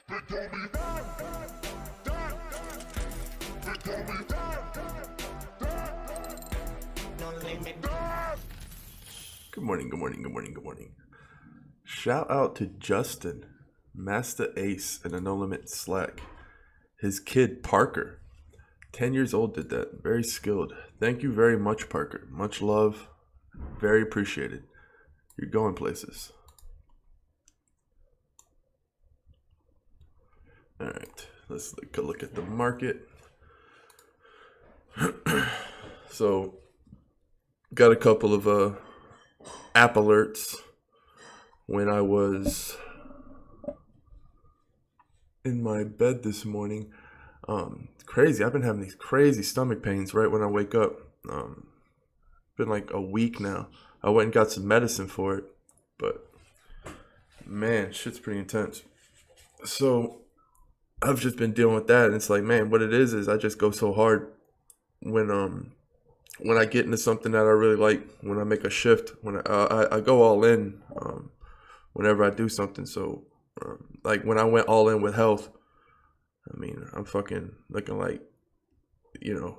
They call me that. They call me that. Don't leave me that. Good morning, good morning, good morning, good morning. Shout out to Justin, Master Ace in a No Limit Slack. His kid, Parker, 10 years old, did that. Very skilled. Thank you very much, Parker. Much love. Very appreciated. You're going places. All right, let's take a look at the market. So, got a couple of app alerts when I was in my bed this morning. Crazy. I've been having these crazy stomach pains right when I wake up. Been like a week now. I went and got some medicine for it, but man, shit's pretty intense. So I've just been dealing with that, and it's like, man, what it is I just go so hard when I get into something that I really like, when I make a shift, when I go all in whenever I do something. So like when I went all in with health, I mean, I'm fucking looking like,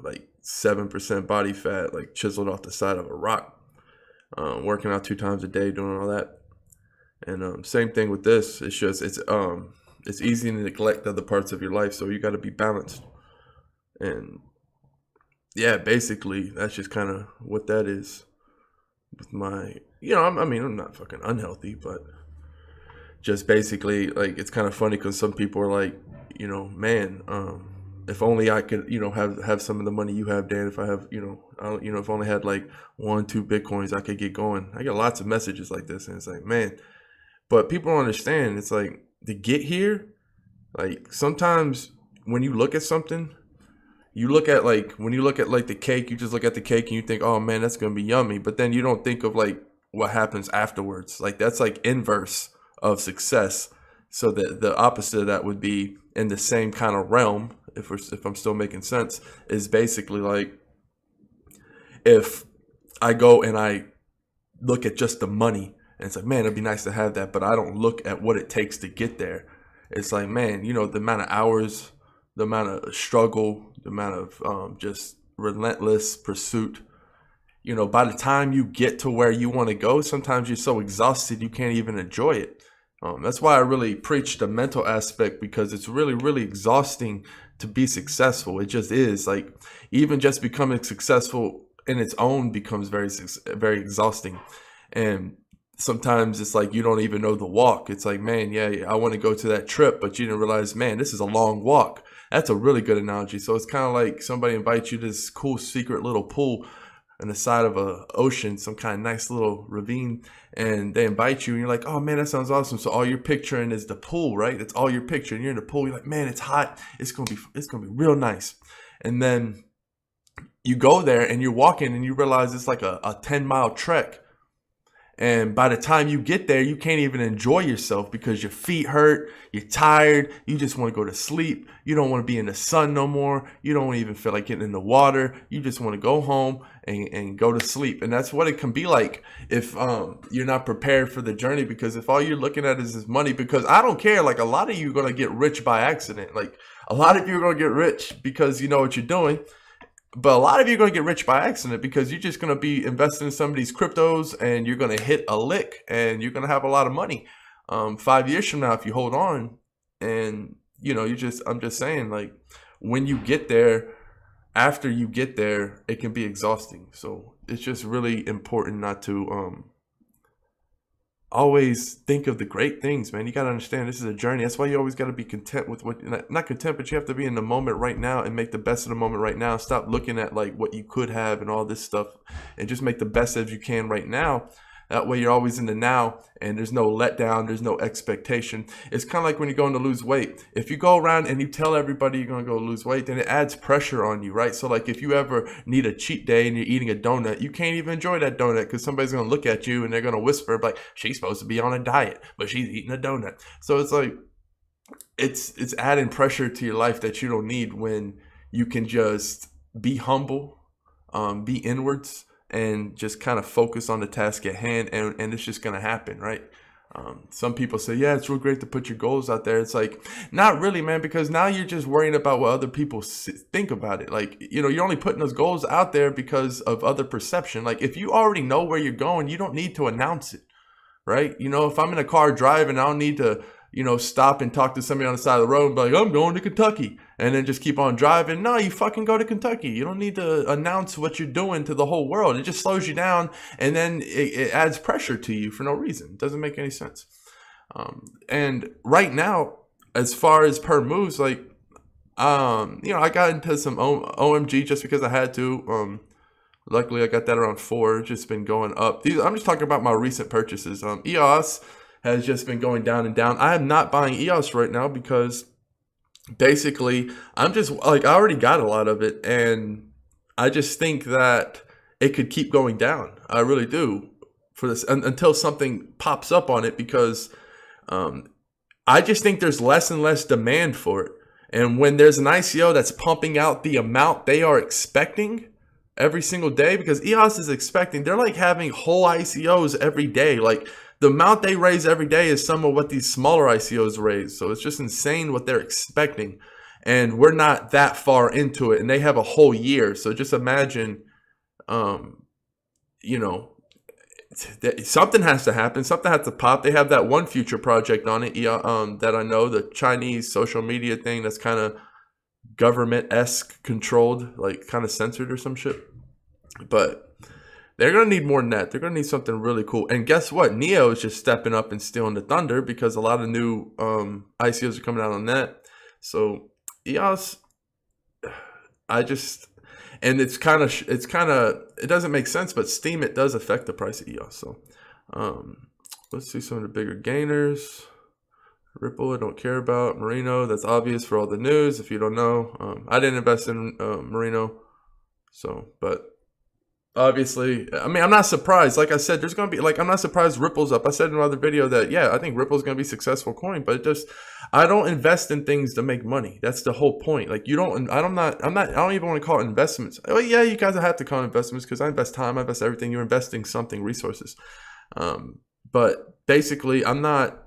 like 7% body fat, like chiseled off the side of a rock. Working out 2 times a day, doing all that. And same thing with this. It's just, it's easy to neglect other parts of your life, so you got to be balanced. And yeah, basically, that's just kind of what that is with my, I'm not fucking unhealthy, but just basically, like, it's kind of funny because some people are like, man, if only I could, have some of the money you have, Dan. If I have, if I only had like 1-2 Bitcoins, I could get going. I get lots of messages like this, and it's like, man, but people don't understand. It's like, to get here, like, sometimes when you look at something, when you look at like the cake, you just look at the cake and you think, oh man, that's gonna be yummy. But then you don't think of like what happens afterwards. Like, that's like inverse of success. So the opposite of that would be in the same kind of realm, if I'm still making sense, is basically like, if I go and I look at just the money, and it's like, man, it'd be nice to have that, but I don't look at what it takes to get there. It's like, man, the amount of hours, the amount of struggle, the amount of just relentless pursuit. By the time you get to where you want to go, sometimes you're so exhausted you can't even enjoy it. That's why I really preach the mental aspect, because it's really, really exhausting to be successful. It just is. Like, even just becoming successful in its own becomes very, very exhausting. And sometimes it's like you don't even know the walk. It's like, man, yeah, I want to go to that trip, but you didn't realize, man, this is a long walk. That's a really good analogy. So it's kind of like somebody invites you to this cool secret little pool on the side of a ocean, some kind of nice little ravine, and they invite you, and you're like, oh man, that sounds awesome. So all you're picturing is the pool, right? That's all you're picturing. You're in the pool. You're like, man, it's hot. It's gonna be real nice. And then you go there and you're walking and you realize it's like a 10-mile trek. And by the time you get there, you can't even enjoy yourself because your feet hurt, you're tired, you just want to go to sleep, you don't want to be in the sun no more, you don't even feel like getting in the water, you just want to go home and go to sleep. And that's what it can be like if you're not prepared for the journey, because if all you're looking at is this money, because I don't care, like, a lot of you are going to get rich by accident. Like, a lot of you are going to get rich because you know what you're doing. But a lot of you are going to get rich by accident because you're just going to be investing in some of these cryptos and you're going to hit a lick and you're going to have a lot of money 5 years from now if you hold on. And, I'm just saying, like, when you get there, after you get there, it can be exhausting. So it's just really important not to always think of the great things, man. You got to understand this is a journey. That's why you always got to be content with what, not content, but you have to be in the moment right now and make the best of the moment right now. Stop looking at like what you could have and all this stuff, and just make the best as you can right now. That way you're always in the now and there's no letdown, there's no expectation. It's kind of like when you're going to lose weight. If you go around and you tell everybody you're going to go lose weight, then it adds pressure on you, right? So like if you ever need a cheat day and you're eating a donut, you can't even enjoy that donut because somebody's going to look at you and they're going to whisper like, she's supposed to be on a diet, but she's eating a donut. So it's like, it's adding pressure to your life that you don't need when you can just be humble, be inwards, and just kind of focus on the task at hand, and it's just going to happen, right? Some people say, yeah, it's real great to put your goals out there. It's like, not really, man, because now you're just worrying about what other people think about it. Like, you're only putting those goals out there because of other perception. Like, if you already know where you're going, you don't need to announce it, right? If I'm in a car driving, I don't need to, stop and talk to somebody on the side of the road and be like, I'm going to Kentucky, and then just keep on driving. No, you fucking go to Kentucky. You don't need to announce what you're doing to the whole world. It just slows you down, and then it adds pressure to you for no reason. It doesn't make any sense. And right now, as far as per moves, like, I got into some OMG just because I had to. Luckily, I got that around 4. It's just been going up. I'm just talking about my recent purchases. EOS has just been going down and down. I am not buying EOS right now because basically I'm just like, I already got a lot of it, and I just think that it could keep going down. I really do, for this until something pops up on it, because I just think there's less and less demand for it. And when there's an ICO that's pumping out the amount they are expecting every single day, because EOS is expecting, they're like having whole ICOs every day. Like, the amount they raise every day is some of what these smaller ICOs raise. So it's just insane what they're expecting. And we're not that far into it, and they have a whole year. So just imagine, something has to happen. Something has to pop. They have that one future project on it, that I know, the Chinese social media thing that's kind of government-esque controlled, like kind of censored or some shit. But they're going to need more than that. They're going to need something really cool. And guess what? Neo is just stepping up and stealing the thunder, because a lot of new ICOs are coming out on that. So EOS, and it doesn't make sense, but Steam, it does affect the price of EOS. So let's see some of the bigger gainers. Ripple, I don't care about. Merino, that's obvious for all the news. If you don't know, I didn't invest in Merino. So, but obviously, I mean, I'm not surprised. Like I said, there's going to be, like, I'm not surprised Ripple's up. I said in another video that, yeah, I think Ripple's going to be a successful coin, but I don't invest in things to make money. That's the whole point. Like, I don't even want to call it investments. Oh yeah, you guys have to call it investments, because I invest time, I invest everything. You're investing something, resources. But basically, I'm not,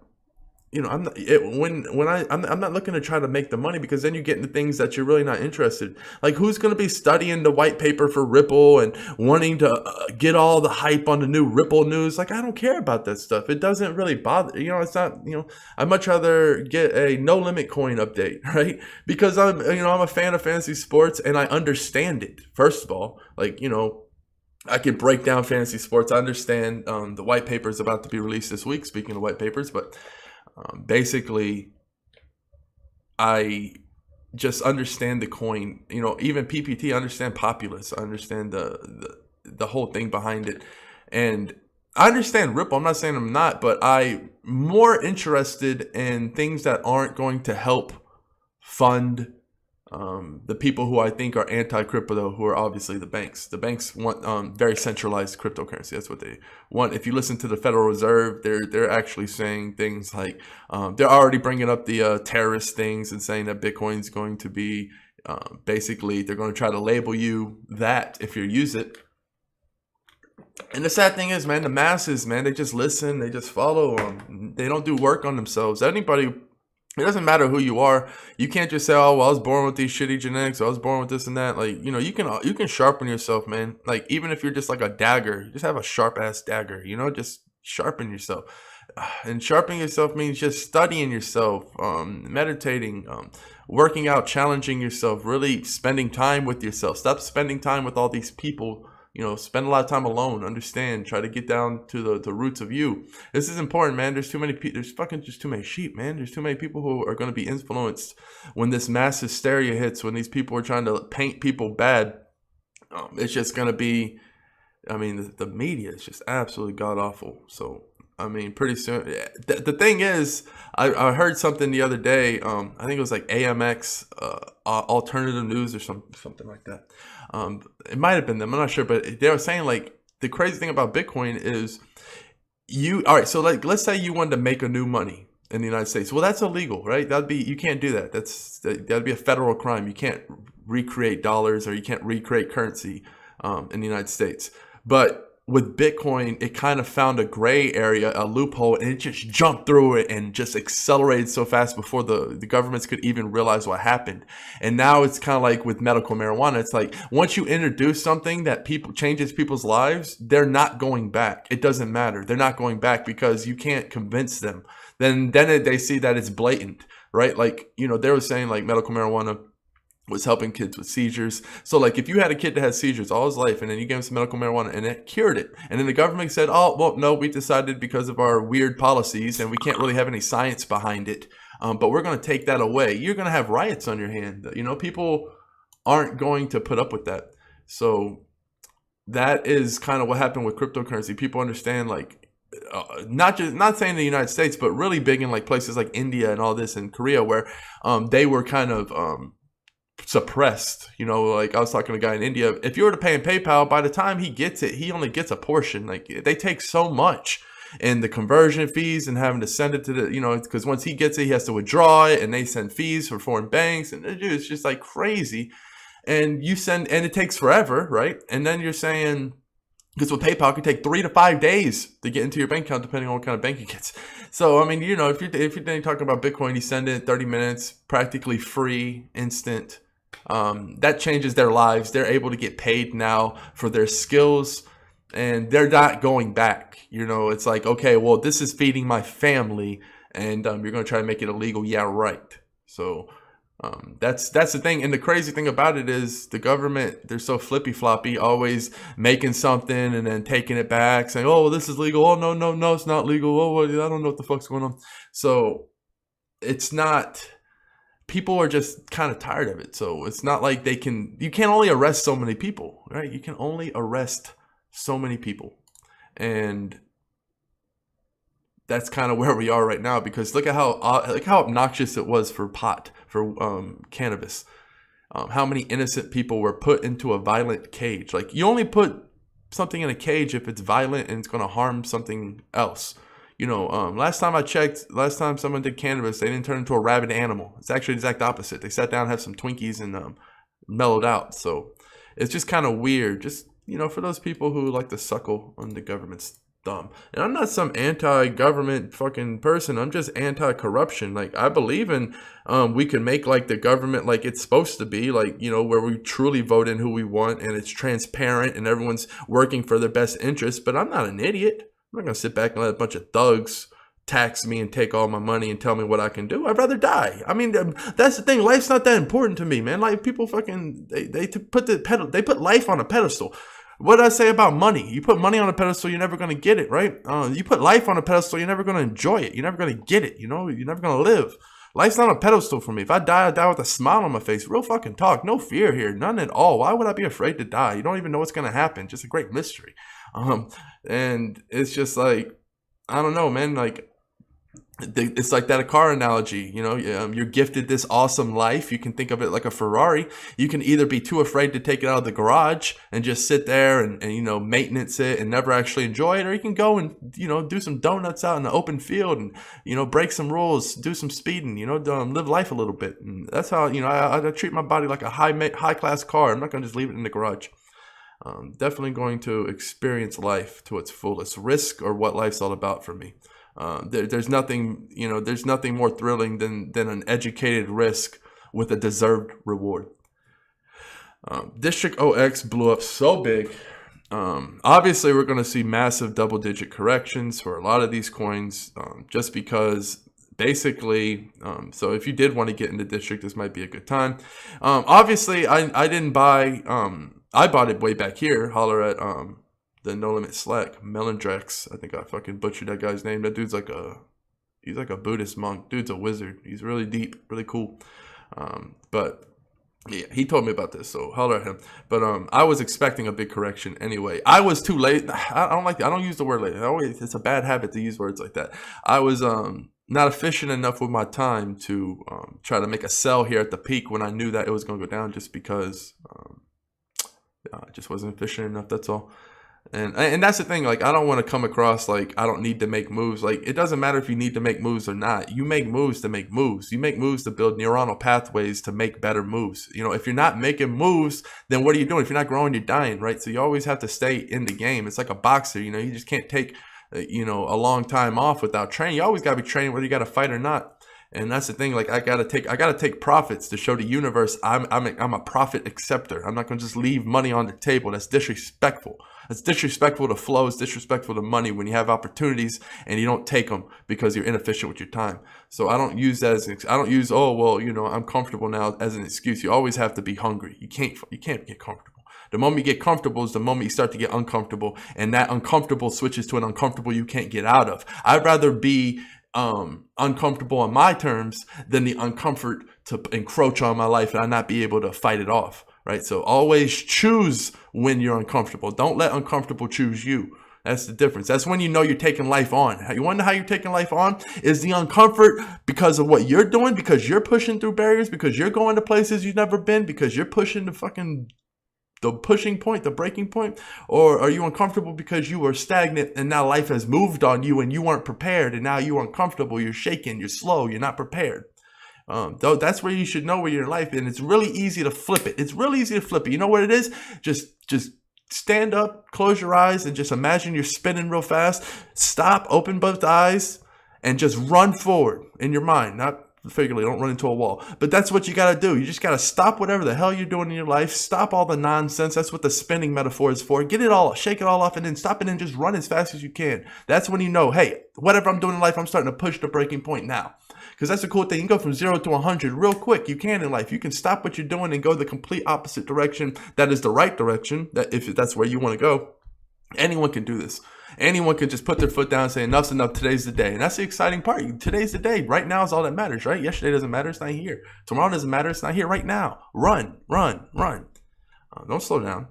I'm not looking to try to make the money, because then you get into things that you're really not interested. Like, who's going to be studying the white paper for Ripple and wanting to get all the hype on the new Ripple news? Like, I don't care about that stuff. It doesn't really bother. It's not. I'd much rather get a no limit coin update, right? Because I'm a fan of fantasy sports, and I understand it. First of all, like, I could break down fantasy sports. I understand the white paper is about to be released this week. Speaking of white papers, but basically, I just understand the coin. Even PPT, I understand Populous. I understand the whole thing behind it, and I understand Ripple. I'm not saying I'm not, but I'm more interested in things that aren't going to help fund the people who I think are anti-crypto, who are obviously the banks. The banks want very centralized cryptocurrency. That's what they want. If you listen to the Federal Reserve, they're actually saying things like they're already bringing up the terrorist things and saying that Bitcoin is going to be basically, they're going to try to label you that if you use it. And the sad thing is, man, the masses, man, they just listen, they just follow. They don't do work on themselves. It doesn't matter who you are. You can't just say, "Oh, well, I was born with these shitty genetics. Or I was born with this and that." Like, you can sharpen yourself, man. Like, even if you're just like a dagger, just have a sharp ass dagger. Just sharpen yourself. And sharpening yourself means just studying yourself, meditating, working out, challenging yourself, really spending time with yourself. Stop spending time with all these people. Spend a lot of time alone, understand, try to get down to the roots of you. This is important, man. There's fucking just too many sheep, man. There's too many people who are going to be influenced when this mass hysteria hits, when these people are trying to paint people bad. It's just going to be, the media is just absolutely god awful. So, pretty soon, the thing is, I heard something the other day, I think it was like AMX, Alternative News or something like that. It might have been them, I'm not sure, but they were saying, like, the crazy thing about Bitcoin is all right, so like, let's say you wanted to make a new money in the United States. Well, that's illegal, right? You can't do that. That'd be a federal crime. You can't recreate dollars, or you can't recreate currency in the United States. But with Bitcoin, it kind of found a gray area, a loophole, and it just jumped through it and just accelerated so fast before the governments could even realize what happened. And now it's kind of like with medical marijuana. It's like once you introduce something that changes people's lives, they're not going back. It doesn't matter. They're not going back because you can't convince them. Then they see that it's blatant, right? Like, they were saying like medical marijuana was helping kids with seizures. So like if you had a kid that had seizures all his life and then you gave him some medical marijuana and it cured it, and then the government said, oh, well, no, we decided because of our weird policies and we can't really have any science behind it, but we're going to take that away, you're going to have riots on your hand. People aren't going to put up with that. So that is kind of what happened with cryptocurrency. People understand, like, not saying the United States, but really big in like places like India and all this, and Korea, where they were kind of suppressed. Like I was talking to a guy in India. If you were to pay in PayPal, by the time he gets it, he only gets a portion. Like they take so much in the conversion fees and having to send it to the, because once he gets it, he has to withdraw it, and they send fees for foreign banks, and it's just like crazy. And and it takes forever, right? And then you're saying, because with PayPal, it could take 3 to 5 days to get into your bank account, depending on what kind of bank it gets. So, I mean, if you're talking about Bitcoin, you send it 30 minutes, practically free, instant. That changes their lives. They're able to get paid now for their skills, and they're not going back. It's like, okay, well, this is feeding my family, and you're going to try to make it illegal. Yeah, right. So that's the thing. And the crazy thing about it is the government, they're so flippy floppy, always making something and then taking it back, saying, oh, this is legal. Oh, no, it's not legal. Oh, I don't know what the fuck's going on. So it's not, people are just kind of tired of it. So it's not like you can't only arrest so many people, right? You can only arrest so many people. And that's kind of where we are right now, because look at how obnoxious it was for cannabis. How many innocent people were put into a violent cage. Like, you only put something in a cage if it's violent and it's going to harm something else. Last time I checked, last time someone did cannabis, they didn't turn into a rabid animal. It's actually the exact opposite. They sat down, had some Twinkies, and mellowed out. So it's just kind of weird. Just, for those people who like to suckle on the government's thumb. And I'm not some anti-government fucking person. I'm just anti-corruption. Like, I believe in we can make like the government like it's supposed to be, like, where we truly vote in who we want and it's transparent and everyone's working for their best interests. But I'm not an idiot. I'm not going to sit back and let a bunch of thugs tax me and take all my money and tell me what I can do. I'd rather die. I mean, that's the thing. Life's not that important to me, man. Like, people fucking, they put life on a pedestal. What did I say about money? You put money on a pedestal, you're never going to get it, right? You put life on a pedestal, you're never going to enjoy it. You're never going to get it, You're never going to live. Life's not a pedestal for me. If I die, I die with a smile on my face. Real fucking talk. No fear here. None at all. Why would I be afraid to die? You don't even know what's going to happen. Just a great mystery. And it's just like, I don't know, man. Like, it's like that car analogy, you're gifted this awesome life. You can think of it like a Ferrari. You can either be too afraid to take it out of the garage and just sit there and maintenance it and never actually enjoy it, or you can go and do some donuts out in the open field and break some rules, do some speeding, live life a little bit. And that's how I treat my body like a high class car. I'm not gonna just leave it in the garage. Definitely going to experience life to its fullest. Risk or what life's all about for me. There's nothing more thrilling than an educated risk with a deserved reward. District OX blew up so big. Obviously, we're going to see massive double-digit corrections for a lot of these coins, just because basically, so if you did want to get into District, this might be a good time. Obviously, I didn't buy, I bought it way back here, holler at the No Limit Slack, Melendrex. I think I fucking butchered that guy's name. That dude's he's like a Buddhist monk. Dude's a wizard. He's really deep, really cool. But yeah, he told me about this, so holler at him. But I was expecting a big correction anyway. I was too late. I don't use the word late. It's a bad habit to use words like that. I was not efficient enough with my time to try to make a sell here at the peak when I knew that it was going to go down, just because I just wasn't efficient enough. That's all. And that's the thing. Like, I don't want to come across like I don't need to make moves. Like, it doesn't matter if you need to make moves or not. You make moves to make moves. You make moves to build neuronal pathways to make better moves. You know, if you're not making moves, then what are you doing? If you're not growing, you're dying, right? So you always have to stay in the game. It's like a boxer. You know, you just can't take a long time off without training. You always got to be training whether you got to fight or not. And that's the thing. Like, I gotta take profits to show the universe I'm a profit acceptor. I'm not gonna just leave money on the table. That's disrespectful. It's disrespectful to flow. It's disrespectful to money when you have opportunities and you don't take them because you're inefficient with your time. So I don't use that as I don't use, oh well, I'm comfortable now as an excuse. You always have to be hungry. You can't get comfortable. The moment you get comfortable is the moment you start to get uncomfortable, and that uncomfortable switches to an uncomfortable you can't get out of. I'd rather be uncomfortable on my terms than the uncomfort to encroach on my life and I not be able to fight it off, right? So always choose when you're uncomfortable. Don't let uncomfortable choose you. That's the difference. That's when you know you're taking life on. You wonder how you're taking life on? Is the uncomfort because of what you're doing, because you're pushing through barriers, because you're going to places you've never been, because you're pushing the pushing point, the breaking point? Or are you uncomfortable because you were stagnant and now life has moved on you and you weren't prepared and now you're uncomfortable, you're shaking, you're slow, you're not prepared? Though that's where you should know where you're in life, and it's really easy to flip it. It's really easy to flip it. You know what it is? Just stand up, close your eyes, and just imagine you're spinning real fast. Stop, open both eyes, and just run forward in your mind, not figuratively, don't run into a wall. But that's what you got to do. You just got to stop whatever the hell you're doing in your life. Stop all the nonsense. That's what the spinning metaphor is for. Get it all, shake it all off, and then stop it and just run as fast as you can. That's when you know, hey, whatever I'm doing in life, I'm starting to push the breaking point now. Because that's the cool thing. You can go from 0 to 100 real quick. You can in life. You can stop what you're doing and go the complete opposite direction. That is the right direction. That if that's where you want to go. Anyone can do this. Anyone can just put their foot down and say, enough's enough. Today's the day. And that's the exciting part. Today's the day. Right now is all that matters, right? Yesterday doesn't matter. It's not here. Tomorrow doesn't matter. It's not here. Right now. Run. Don't slow down.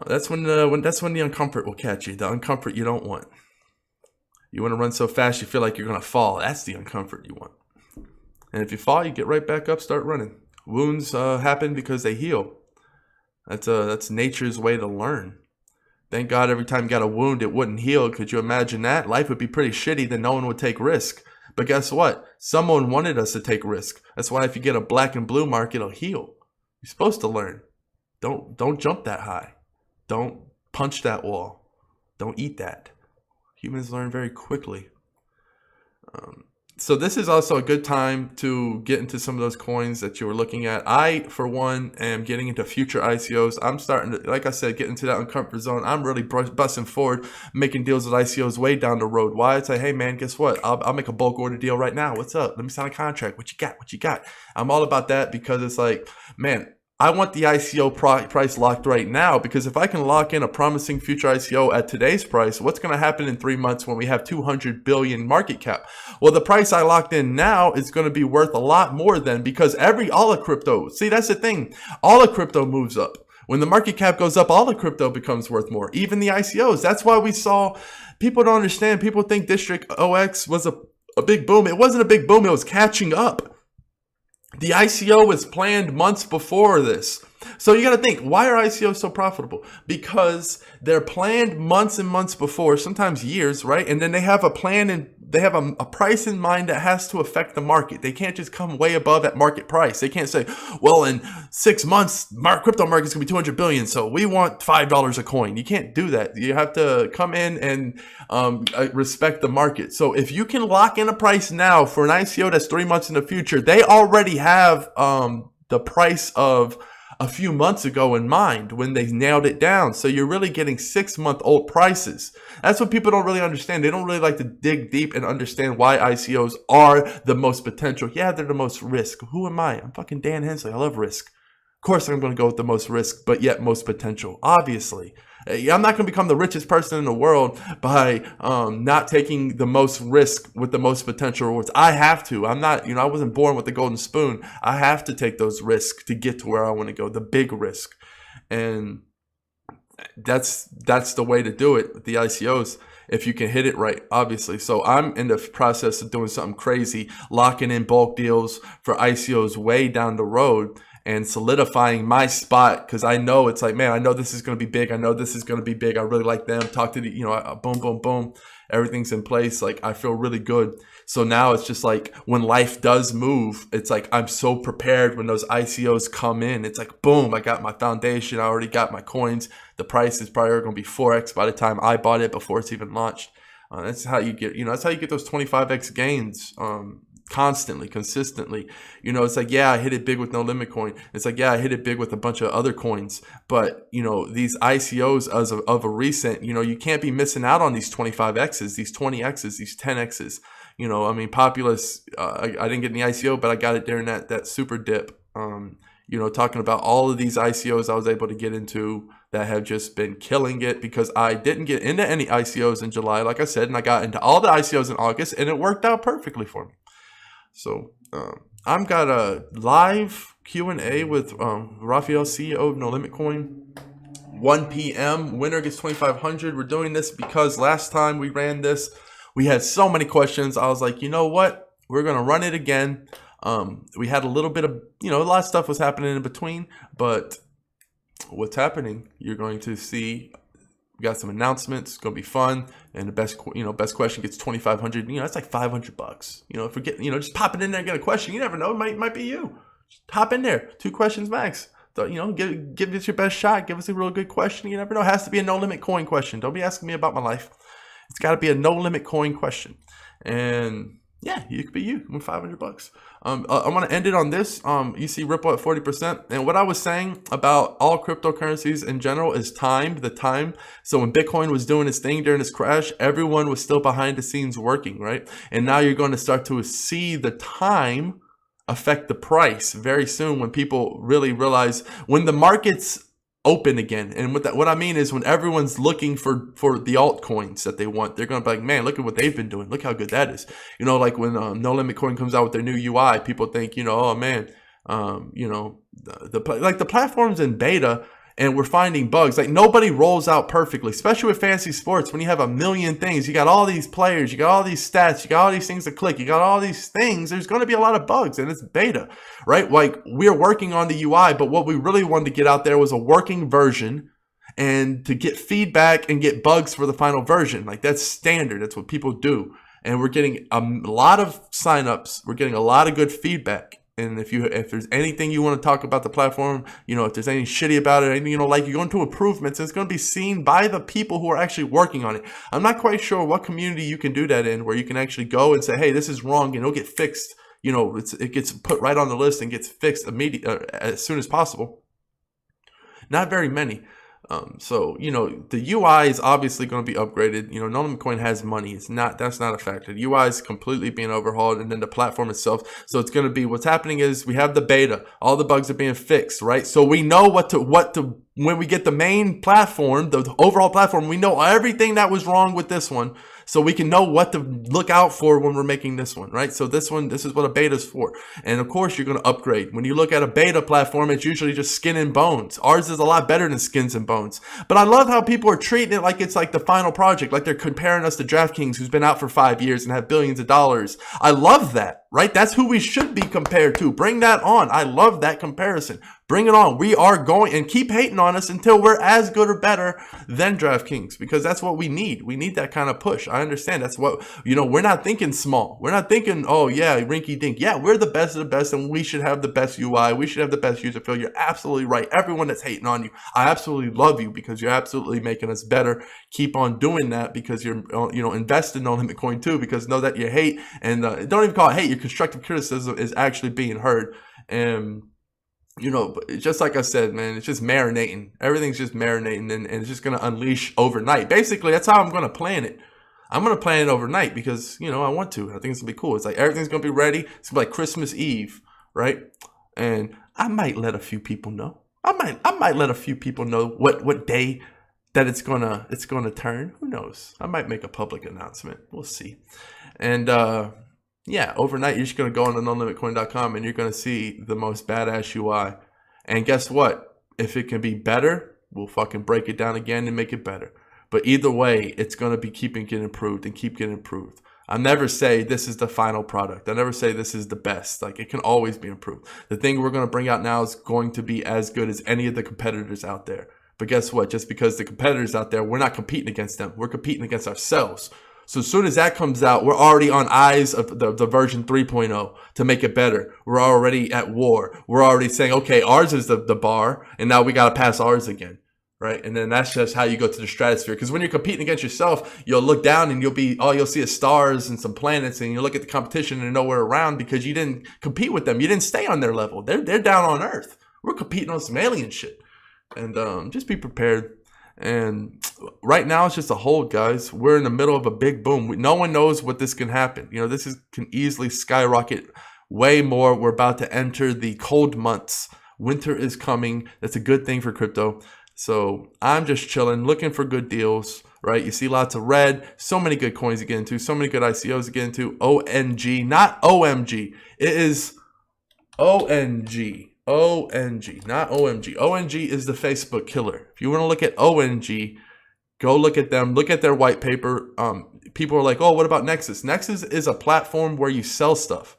That's when the uncomfort will catch you. The uncomfort you don't want. You want to run so fast you feel like you're going to fall. That's the uncomfort you want. And if you fall, you get right back up, start running. Wounds happen because they heal. That's nature's way to learn. Thank God every time you got a wound, it wouldn't heal. Could you imagine that? Life would be pretty shitty, then no one would take risk. But guess what? Someone wanted us to take risk. That's why if you get a black and blue mark, it'll heal. You're supposed to learn. Don't jump that high. Don't punch that wall. Don't eat that. Humans learn very quickly. So this is also a good time to get into some of those coins that you were looking at. I, for one, am getting into future ICOs. I'm starting to, like I said, get into that uncomfort zone. I'm really busting forward, making deals with ICOs way down the road. Why? I'd say, hey, man, guess what? I'll make a bulk order deal right now. What's up? Let me sign a contract. What you got? I'm all about that because it's like, man, I want the ICO price locked right now, because if I can lock in a promising future ICO at today's price, what's going to happen in 3 months when we have 200 billion market cap? Well, the price I locked in now is going to be worth a lot more then, because all of crypto, see, that's the thing. All of crypto moves up. When the market cap goes up, all of crypto becomes worth more, even the ICOs. That's why we saw, people don't understand. People think District OX was a big boom. It wasn't a big boom. It was catching up. The ICO was planned months before this. So you got to think, why are ICOs so profitable? Because they're planned months and months before, sometimes years, right? And then they have a plan and they have a price in mind that has to affect the market. They can't just come way above at market price. They can't say, well, in 6 months, crypto market's going to be 200 billion, so we want $5 a coin. You can't do that. You have to come in and respect the market. So if you can lock in a price now for an ICO that's 3 months in the future, they already have the price of a few months ago in mind when they nailed it down. So you're really getting 6-month-old prices. That's what people don't really understand. They don't really like to dig deep and understand why ICOs are the most potential. Yeah, they're the most risk. Who am I? I'm fucking Dan Hensley. I love risk. Of course I'm going to go with the most risk, but yet most potential. Obviously. I'm not going to become the richest person in the world by not taking the most risk with the most potential rewards. I have to. I'm not, I wasn't born with the golden spoon. I have to take those risks to get to where I want to go, the big risk. And that's the way to do it with the ICOs, if you can hit it right, obviously. So I'm in the process of doing something crazy, locking in bulk deals for ICOs way down the road. and solidifying my spot, because I know it's like, man, I know this is going to be big. I know this is going to be big. I really like them. Talk to the, boom, boom, boom. Everything's in place. Like, I feel really good. So now it's just like when life does move, it's like I'm so prepared when those ICOs come in. It's like, boom, I got my foundation. I already got my coins. The price is probably going to be 4x by the time I bought it before it's even launched. That's how you get, that's how you get those 25x gains constantly, consistently. It's like, yeah, I hit it big with No Limit Coin. It's like, yeah, I hit it big with a bunch of other coins. But, these ICOs of a recent, you can't be missing out on these 25x's, these 20x's, these 10x's. Populous, I didn't get any ICO, but I got it during that super dip. Talking about all of these ICOs I was able to get into that have just been killing it, because I didn't get into any ICOs in July, like I said, and I got into all the ICOs in August, and it worked out perfectly for me. So I've got a live Q&A with Raphael, CEO of No Limit Coin. 1 p.m. Winner gets 2,500. We're doing this because last time we ran this, we had so many questions. I was like, you know what? We're going to run it again. We had a little bit of, a lot of stuff was happening in between, but what's happening, you're going to see. We got some announcements. It's going to be fun. And the best question gets 2,500. That's like $500. If we get, just pop it in there and get a question. You never know. It might be you. Just hop in there. 2 questions max. So, give us your best shot. Give us a real good question. You never know. It has to be a No Limit Coin question. Don't be asking me about my life. It's got to be a No Limit Coin question. And yeah, you could be you with $500. I want to end it on this. You see Ripple at 40%. And what I was saying about all cryptocurrencies in general is the time. So when Bitcoin was doing its thing during this crash, everyone was still behind the scenes working, right? And now you're going to start to see the time affect the price very soon, when people really realize, when the markets open again. And what I mean is, when everyone's looking for the altcoins that they want, they're going to be like, man, look at what they've been doing. Look how good that is. Like when No Limit Coin comes out with their new UI, people think, oh man, the platform's in beta and we're finding bugs. Like, nobody rolls out perfectly, especially with fantasy sports. When you have a million things, you got all these players, you got all these stats, you got all these things to click, you got all these things, there's going to be a lot of bugs, and it's beta, right? Like, we're working on the UI, but what we really wanted to get out there was a working version, and to get feedback and get bugs for the final version. Like, that's standard. That's what people do. And we're getting a lot of signups. We're getting a lot of good feedback. And if there's anything you want to talk about the platform, if there's anything shitty about it, anything you don't like, you're going to improvements. It's going to be seen by the people who are actually working on it. I'm not quite sure what community you can do that in, where you can actually go and say, hey, this is wrong, and it'll get fixed. It gets put right on the list and gets fixed as soon as possible. Not very many. So, the UI is obviously going to be upgraded. No Limit Coin has money. That's not a factor. The UI is completely being overhauled, and then the platform itself. So it's going to be, what's happening is we have the beta. All the bugs are being fixed, right? So we know what to, when we get the main platform, the overall platform, we know everything that was wrong with this one. So we can know what to look out for when we're making this one, right? So this is what a beta is for. And of course, you're going to upgrade. When you look at a beta platform, it's usually just skin and bones. Ours is a lot better than skins and bones. But I love how people are treating it like it's like the final project, like they're comparing us to DraftKings, who's been out for 5 years and have billions of dollars. I love that, right? That's who we should be compared to. Bring that on. I love that comparison. Bring it on. We are going, and keep hating on us until we're as good or better than DraftKings, because that's what we need. We need that kind of push. I understand. That's what, we're not thinking small. We're not thinking, oh yeah, rinky dink. Yeah, we're the best of the best, and we should have the best UI. We should have the best user feel. You're absolutely right. Everyone that's hating on you, I absolutely love you, because you're absolutely making us better. Keep on doing that, because you're, invest in No Limit Coin too, because know that your hate, and don't even call it hate, your constructive criticism is actually being heard. And just like I said, man, it's just marinating. Everything's just marinating, and it's just going to unleash overnight. Basically, that's how I'm going to plan it. I'm going to plan it overnight because, I want to. I think it's going to be cool. It's like everything's going to be ready. It's going to be like Christmas Eve, right? And I might let a few people know. I might let a few people know what day that it's going to turn. Who knows? I might make a public announcement. We'll see. And yeah, overnight, you're just going to go on to nolimitcoin.com and you're going to see the most badass UI. And guess what? If it can be better, we'll fucking break it down again and make it better. But either way, it's going to be getting improved and keep getting improved. I never say this is the final product. I never say this is the best. Like, it can always be improved. The thing we're going to bring out now is going to be as good as any of the competitors out there. But guess what? Just because the competitors out there, we're not competing against them. We're competing against ourselves. So as soon as that comes out, we're already on eyes of the version 3.0 to make it better. We're already at war. We're already saying, okay, ours is the bar, and now we got to pass ours again. Right. And then that's just how you go to the stratosphere. Because when you're competing against yourself, you'll look down and all you'll see is stars and some planets, and you look at the competition and they're nowhere around because you didn't compete with them. You didn't stay on their level. They're down on Earth. We're competing on some alien shit. And just be prepared. And right now it's just a hold, guys. We're in the middle of a big boom. No one knows what this can happen. You know, can easily skyrocket way more. We're about to enter the cold months. Winter is coming. That's a good thing for crypto. So I'm just chilling, looking for good deals, right? You see lots of red, so many good coins to get into, so many good ICOs to get into. ONG, not OMG. It is ONG. ONG, not OMG. ONG is the Facebook killer. If you want to look at ONG, go look at them. Look at their white paper. People are like, oh, what about Nexus? Nexus is a platform where you sell stuff.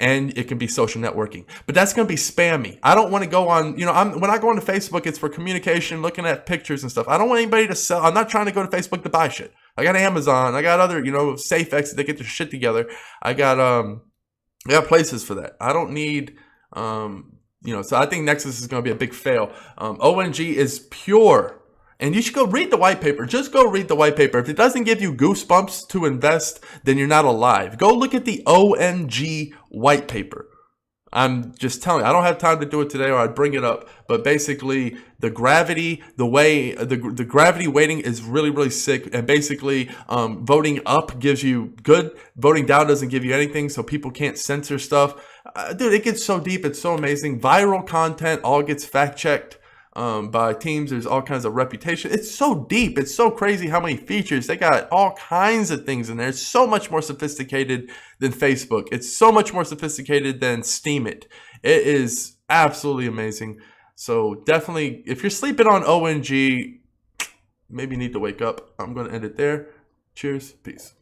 And it can be social networking, but that's going to be spammy. I don't want to go on, when I go onto Facebook, it's for communication, looking at pictures and stuff. I don't want anybody to sell. I'm not trying to go to Facebook to buy shit. I got Amazon. I got other, SafeX that get their shit together. I got places for that. I don't need, so I think Nexus is going to be a big fail. ONG is pure. And you should go read the white paper. Just go read the white paper. If it doesn't give you goosebumps to invest, then you're not alive. Go look at the ONG white paper. I'm just telling you, I don't have time to do it today or I'd bring it up. But basically, the gravity, the gravity weighting is really, really sick. And basically, voting up gives you good. Voting down doesn't give you anything, so people can't censor stuff. Dude, it gets so deep. It's so amazing. Viral content all gets fact-checked by teams. There's all kinds of reputation. It's so deep. It's so crazy how many features. They got all kinds of things in there. It's so much more sophisticated than Facebook. It's so much more sophisticated than Steemit. It is absolutely amazing. So definitely, if you're sleeping on ONG, maybe you need to wake up. I'm going to end it there. Cheers. Peace.